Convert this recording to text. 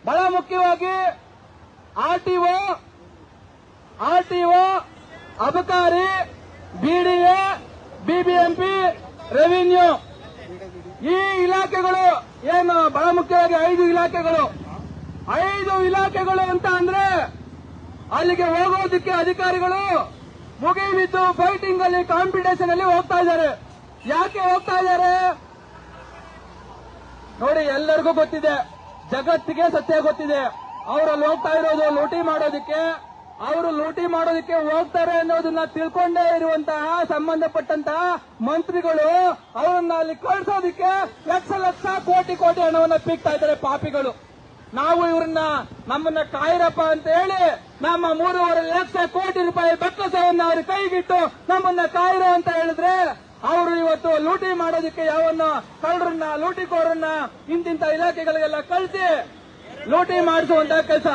ಬಹಳ ಮುಖ್ಯವಾಗಿ ಆರ್ಟಿಒ ಅಬಕಾರಿ ಬಿಡಿಎ ಬಿಬಿಎಂಪಿ ರೆವಿನ್ಯೂ ಈ ಇಲಾಖೆಗಳು ಏನು ಬಹಳ ಮುಖ್ಯವಾಗಿ 5 ಇಲಾಖೆಗಳು ಅಂತ ಅಂದ್ರೆ ಅಲ್ಲಿಗೆ ಹೋಗೋದಕ್ಕೆ ಅಧಿಕಾರಿಗಳು ಮುಗಿಬಿದ್ದು ಫೈಟಿಂಗ್ ಅಲ್ಲಿ ಕಾಂಪಿಟೇಷನ್ ಅಲ್ಲಿ ಹೋಗ್ತಾ ಇದ್ದಾರೆ. ಯಾಕೆ ಹೋಗ್ತಾ ಇದ್ದಾರೆ ನೋಡಿ, ಎಲ್ಲರಿಗೂ ಗೊತ್ತಿದೆ, ಜಗತ್ತಿಗೆ ಸತ್ಯ ಗೊತ್ತಿದೆ. ಅವರಲ್ಲಿ ಹೋಗ್ತಾ ಇರೋದು ಲೂಟಿ ಮಾಡೋದಕ್ಕೆ ಹೋಗ್ತಾರೆ ಅನ್ನೋದನ್ನ ತಿಳ್ಕೊಂಡೇ ಇರುವಂತಹ ಸಂಬಂಧಪಟ್ಟಂತಹ ಮಂತ್ರಿಗಳು ಅವರನ್ನ ಅಲ್ಲಿ ಕಳಿಸೋದಕ್ಕೆ ಲಕ್ಷ ಕೋಟಿ ಹಣವನ್ನ ಪೀಕ್ತಾ ಇದ್ದಾರೆ ಪಾಪಿಗಳು. ನಾವು ನಮ್ಮನ್ನ ಕಾಯಿರಪ್ಪ ಅಂತ ಹೇಳಿ ನಮ್ಮ 3.5 ಲಕ್ಷ ಕೋಟಿ ರೂಪಾಯಿ ಬಕ್ಕಸವನ್ನ ಅವ್ರ ಕೈಗಿಟ್ಟು ನಮ್ಮನ್ನ ಕಾಯಿರ ಅಂತ ಹೇಳಿದ್ರೆ ಅವರು ಇವತ್ತು ಲೂಟಿ ಮಾಡೋದಕ್ಕೆ ಯಾವನ್ನ ಕಳ್ಳರನ್ನ ಲೂಟಿಕೋರನ್ನ ಇಂತಿಂತ ಇಲಾಖೆಗಳಿಗೆಲ್ಲ ಕಳಿಸಿ ಲೂಟಿ ಮಾಡಿಸುವಂತ ಕೆಲಸ